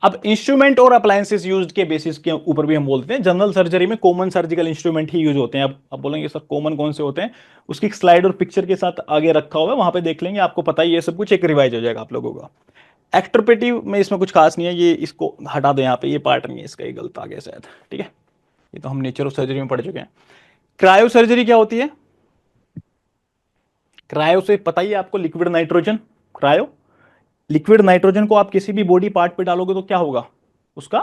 अब इंस्ट्रूमेंट और appliances used के बेसिस के ऊपर भी हम बोलते हैं। जनरल सर्जरी में कॉमन सर्जिकल इंस्ट्रूमेंट ही यूज होते हैं। अब बोलेंगे सर कॉमन कौन से होते हैं, उसकी स्लाइड और पिक्चर के साथ आगे रखा हुआ है, वहां पे देख लेंगे, आपको पता ही है सब कुछ, एक रिवाइज हो जाएगा आप लोगों का। एक्टरपेटिव में इसमें कुछ खास नहीं है, ये इसको हटा दें, यहाँ पे ये पार्ट नहीं है इसका, ये गलत आ गया शायद, ठीक है, ये तो हम नेचर ऑफ सर्जरी में पढ़ चुके हैं। क्रायो सर्जरी क्या होती है? क्रायो से पता ही है आपको, liquid nitrogen. Cryo, liquid nitrogen को आप किसी भी बॉडी पार्ट पे डालोगे तो क्या होगा, उसका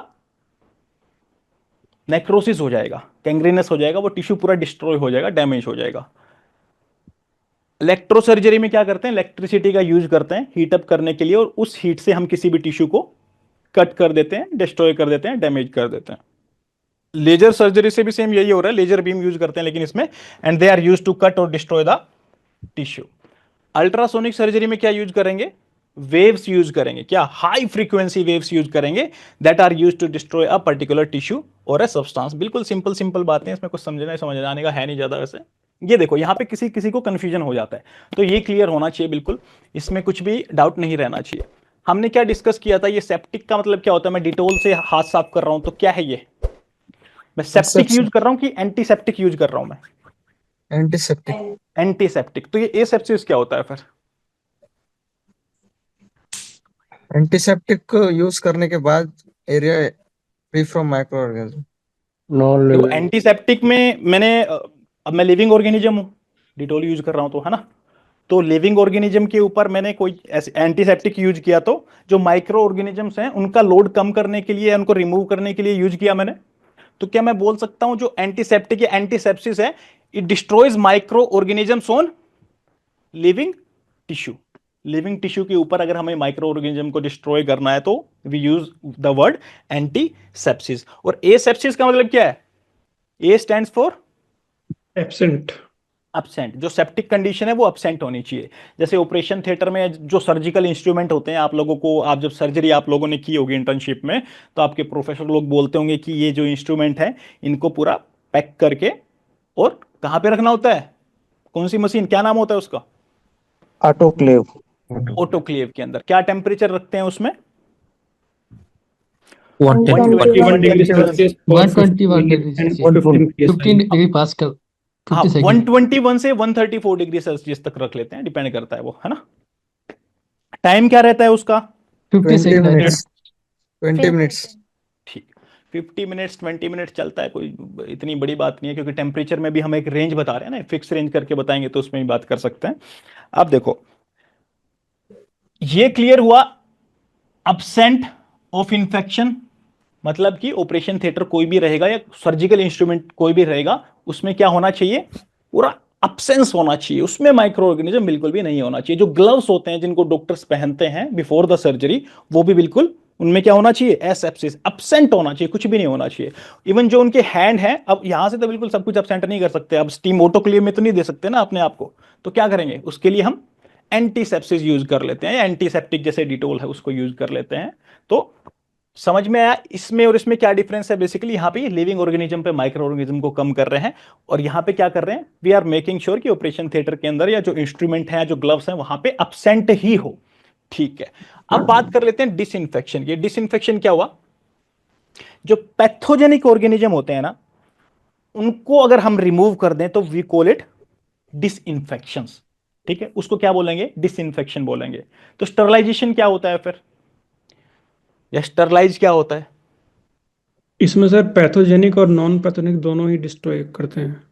नेक्रोसिस हो जाएगा, कैंग्रीनस हो जाएगा, वो टिश्यू पूरा डिस्ट्रॉय हो जाएगा, डैमेज हो जाएगा। इलेक्ट्रोसर्जरी में क्या करते हैं, इलेक्ट्रिसिटी का यूज करते हैं हीट अप करने के लिए, और उस हीट से हम किसी भी टिश्यू को कट कर देते हैं, डिस्ट्रॉय कर देते हैं, डैमेज कर देते हैं। लेजर सर्जरी से भी सेम यही हो रहा है, लेजर बीम यूज करते हैं लेकिन इसमें, and they are used to cut और destroy the tissue. Ultrasonic surgery में क्या यूज करेंगे, वेव्स यूज करेंगे, क्या हाई फ्रीक्वेंसी वेव्स यूज करेंगे, that are used to destroy a particular tissue और अ सब्सटेंस। बिल्कुल सिंपल सिंपल बातें, इसमें कुछ समझना समझ आने का है नहीं ज्यादा वैसे। ये देखो यहाँ पे किसी किसी को कंफ्यूजन हो जाता है, तो ये क्लियर होना चाहिए बिल्कुल, इसमें कुछ भी डाउट नहीं रहना चाहिए। हमने क्या डिस्कस किया था, ये सेप्टिक का मतलब क्या होता है, मैं डिटोल से हाथ साफ कर रहा हूं तो क्या है ये, मैं सेप्टिक यूज कर रहा हूं कि एंटीसेप्टिक यूज कर रहा हूं मैं? एंटीसेप्टिक। एंटीसेप्टिक। तो ये एसेप्सिस क्या होता है फिर? एंटीसेप्टिक को यूज करने के बाद area free from micro organism. Non देखो लिविंग। एंटीसेप्टिक में मैंने अब मैं लिविंग ऑर्गेनिज्म हूं, डिटोल यूज कर रहा हूं तो, है ना, तो लिविंग ऑर्गेनिज्म के ऊपर मैंने कोई एंटीसेप्टिक यूज किया तो जो माइक्रो ऑर्गेनिजम्स हैं उनका लोड कम करने के लिए, उनको रिमूव करने के लिए यूज किया मैंने। तो क्या मैं बोल सकता हूं जो एंटीसेप्टिक या एंटीसेप्सिस है, it destroys micro organisms on living tissue. Living tissue के ऊपर अगर हमें माइक्रो ऑर्गेनिज्म को डिस्ट्रॉय करना है तो we use the word antisepsis. और एसेप्सिस का मतलब क्या है? A stands for absent. Absent. जो सेप्टिक कंडीशन है वो अब्सेंट होनी चाहिए। जैसे ऑपरेशन थिएटर में जो सर्जिकल इंस्ट्रूमेंट होते हैं, आप लोगों को, आप जब सर्जरी आप लोगों ने की होगी इंटर्नशिप में, तो आपके प्रोफेसर लोग बोलते होंगे कि ये जो इंस्ट्रूमेंट है इनको पूरा पैक करके और कहाँ पे रखना होता है, कौन सी मशीन, क्या नाम होता है उसका? ऑटोक्लेव। ऑटोक्लेव के अंदर। क्या टेम्परेचर रखते हैं उसमें? 121 डिग्री सेल्सियस और 121 डिग्री 15 सेल्सियस, 15 डिग्री पास्कल, हाँ 50 सेकेंड। 121 से 134 डिग्री सेल्सियस तक रख लेते हैं, डिपेंड करता है वो, है ना। टाइम क्या रहता है उसका? 50 20 सेकेंड। मिनट्स। 20 मिनट्स। ठीक, 50 मिनट्स 20 मिनट्स चलता है, कोई इतनी बड़ी बात नहीं है, क्योंकि टेम्परेचर में भी हम एक रेंज बता रहे हैं ना, फिक्स रेंज करके बताएंगे तो उसमें भी बात कर सकते हैं। अब देखो ये क्लियर हुआ, अब्सेंट ऑफ इंफेक्शन, मतलब कि ऑपरेशन थिएटर कोई भी रहेगा या सर्जिकल इंस्ट्रूमेंट कोई भी रहेगा, उसमें क्या होना चाहिए, पूरा अब्सेंस होना चाहिए, उसमें माइक्रो ऑर्गेनिज्म बिल्कुल भी नहीं होना चाहिए। जो ग्लव्स होते हैं जिनको डॉक्टर्स पहनते हैं बिफोर द सर्जरी, वो भी बिल्कुल, उनमें क्या होना चाहिए, एसेप्सिस, अब्सेंट होना चाहिए, कुछ भी नहीं होना चाहिए। इवन जो उनके हैंड है, अब यहां से तो बिल्कुल सब कुछ अब्सेंट नहीं कर सकते, अब स्टीम ऑटोक्लेव में तो नहीं दे सकते ना अपने आप को, तो क्या करेंगे उसके लिए, हम एंटीसेप्सिस यूज कर लेते हैं, एंटीसेप्टिक जैसे डिटोल है उसको यूज कर लेते हैं। तो समझ में आया इसमें और इसमें क्या डिफरेंस है? बेसिकली यहां पे लिविंग ऑर्गेनिज्म पे माइक्रो ऑर्गेनिज्म को कम कर रहे हैं, और यहां पे क्या कर रहे हैं, वी आर मेकिंग श्योर कि ऑपरेशन थिएटर के अंदर या जो इंस्ट्रूमेंट है, जो ग्लव्स हैं, वहां पे अब्सेंट ही हो। ठीक है, अब बात कर लेते हैं डिसइंफेक्शन। ये डिसइंफेक्शन क्या हुआ, जो पैथोजेनिक ऑर्गेनिज्म होते हैं ना, उनको अगर हम रिमूव कर दें तो वी कॉल इट डिसइंफेक्शन। ठीक है, उसको क्या बोलेंगे, डिसइंफेक्शन बोलेंगे। तो स्टरलाइजेशन क्या होता है फिर, या स्टरलाइज क्या होता है? इसमें सर पैथोजेनिक और नॉन पैथोजेनिक दोनों ही डिस्ट्रॉय करते हैं।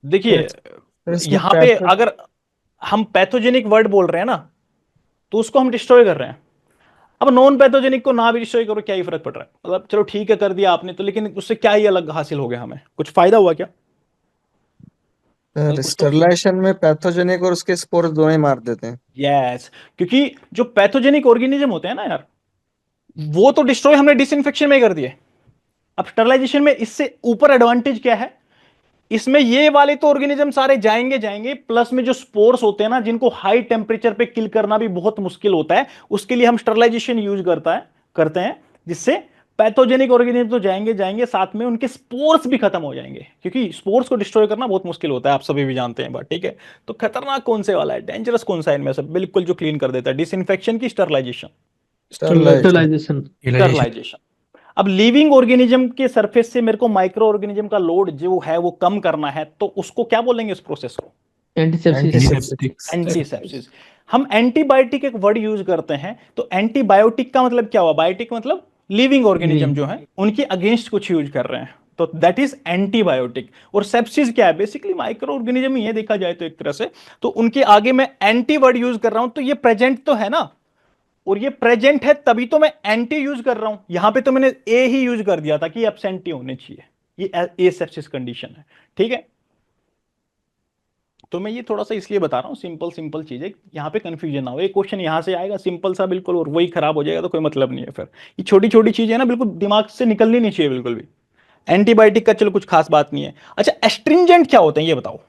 देखिए इसमें यहां पे अगर हम पैथोजेनिक वर्ड बोल रहे हैं ना, तो उसको हम डिस्ट्रॉय कर रहे हैं। अब नॉन पैथोजेनिक को ना भी डिस्ट्रॉय करो, क्या ही फर्क पड़ रहा है, मतलब चलो ठीक है कर दिया आपने तो, लेकिन उससे क्या ही अलग हासिल हो गया, हमें कुछ फायदा हुआ क्या? कुछ तो, स्टरलाइजेशन में पैथोजेनिक और उसके स्पोर्स दोनों ही मार देते हैं। यस, क्योंकि जो पैथोजेनिक ऑर्गेनिज्म होते हैं ना यार, वो तो डिस्ट्रॉय हमने डिसइंफेक्शन में कर दिए। अब स्टरलाइजेशन में इससे ऊपर एडवांटेज क्या है, इसमें ये वाले तो ऑर्गेनिज्म सारे जाएंगे जाएंगे, प्लस में जो स्पोर्स होते हैं ना, जिनको हाई टेम्परेचर पे किल करना भी बहुत मुश्किल होता है, उसके लिए हम स्टरलाइजेशन यूज करते हैं, जिससे पैथोजेनिक ऑर्गेनिज्म तो जाएंगे जाएंगे, साथ में उनके स्पोर्स भी खत्म हो जाएंगे, क्योंकि स्पोर्स को डिस्ट्रॉय करना बहुत मुश्किल होता है, आप सभी भी जानते हैं बात, ठीक है। तो खतरनाक कौन से वाला है, डेंजरस कौन सा है इनमें से, बिल्कुल जो क्लीन कर देता है, डिसइंफेक्शन की स्टरलाइजेशन? Sterilization. स्टरलाइजेशन। अब लिविंग ऑर्गेनिज्म के सरफेस से मेरे को माइक्रो ऑर्गेनिज्म का लोड जो है वो कम करना है, तो उसको क्या बोलेंगे इस प्रोसेस को? Antisepsis. एंटीसेप्सिस। हम एंटीबायोटिक एक वर्ड यूज करते हैं, तो एंटीबायोटिक का मतलब क्या हुआ? बायोटिक मतलब लिविंग ऑर्गेनिज्म जो है उनके अगेंस्ट कुछ यूज कर रहे हैं, तो दैट इज एंटीबायोटिक। और सेप्सिस क्या है? बेसिकली माइक्रो ऑर्गेनिज्म ही है देखा जाए तो एक तरह से, तो उनके आगे मैं एंटी वर्ड यूज कर रहा हूं, तो ये प्रेजेंट तो है ना, और ये प्रेजेंट है तभी तो मैं एंटी यूज कर रहा हूं। यहां पे तो मैंने ए ही यूज कर दिया था कि एब्सेंटी होने चाहिए, ये ए सेप्सिस कंडीशन है, ठीक है। तो मैं ये थोड़ा सा इसलिए बता रहा हूँ, सिंपल सिंपल चीजें, यहाँ पे कंफ्यूजन ना हो। एक क्वेश्चन यहाँ से आएगा सिंपल सा बिल्कुल, और वही खराब हो जाएगा तो कोई मतलब नहीं है फिर। ये छोटी छोटी चीजें ना बिल्कुल दिमाग से निकलनी नहीं चाहिए बिल्कुल भी। एंटीबायोटिक का चलो कुछ खास बात नहीं है। अच्छा, एस्ट्रिंजेंट क्या होते हैं ये बताओ?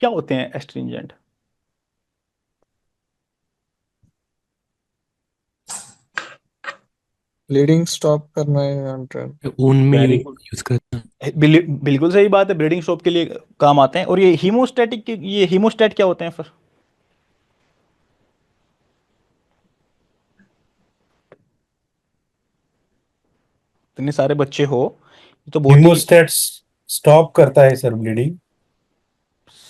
क्या होते हैं एस्ट्रिंजेंट? ब्लीडिंग स्टॉप करना है। ऊन में वेरी यूज करते हैं। बिल्कुल सही बात है, ब्लीडिंग स्टॉप के लिए काम आते हैं। और ये हीमोस्टेटिक, ये हीमोस्टेट क्या होते हैं फिर? इतने सारे बच्चे हो, ये तो बहुत ही हीमोस्टेट स्टॉप करता है सर ब्लीडिंग।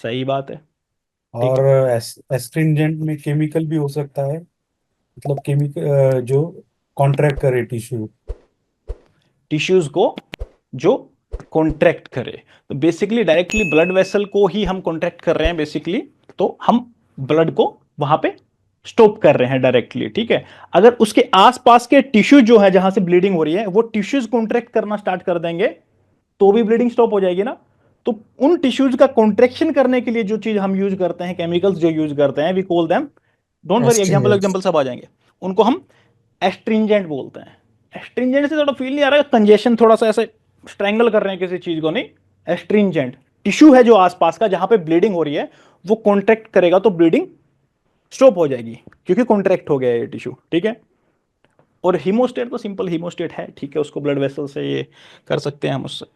सही बात है। ठीक और है, एस्ट्रिंजेंट में केमिकल भी हो सकता है, मतलब केमिकल जो कॉन्ट्रैक्ट करे टिश्यू। टिश्यूज को जो कॉन्ट्रैक्ट करे, तो बेसिकली डायरेक्टली ब्लड वेसल को ही हम कॉन्ट्रैक्ट कर रहे हैं बेसिकली, तो हम ब्लड को वहां पे स्टॉप कर रहे हैं डायरेक्टली, ठीक है। अगर उसके आसपास के टिश्यू जो है जहां से ब्लीडिंग हो रही है वो टिश्यूज कॉन्ट्रैक्ट करना स्टार्ट कर देंगे, तो भी ब्लीडिंग स्टॉप हो जाएगी ना। तो उन टिश्यूज का कॉन्ट्रैक्शन करने के लिए जो चीज हम यूज करते हैं, केमिकल्स जो यूज करते हैं, we call them, don't worry example Astringents. Example सब आ जाएंगे, उनको हम एस्ट्रिंजेंट बोलते हैं। एस्ट्रिंजेंट से थोड़ा फील नहीं आ रहा है? कंजेशन, थोड़ा सा ऐसे स्ट्रैंगल कर रहे हैं किसी चीज को, नहीं। एस्ट्रिंजेंट टिश्यू है जो आसपास का जहां पे ब्लीडिंग हो रही है, वो कॉन्ट्रैक्ट करेगा तो ब्लीडिंग स्टॉप हो जाएगी, क्योंकि कॉन्ट्रैक्ट हो गया है ये टिश्यू, ठीक है। और हीमोस्टेट तो सिंपल हीमोस्टेट है, ठीक है, उसको ब्लड वेसल से ये कर सकते हैं हम उससे।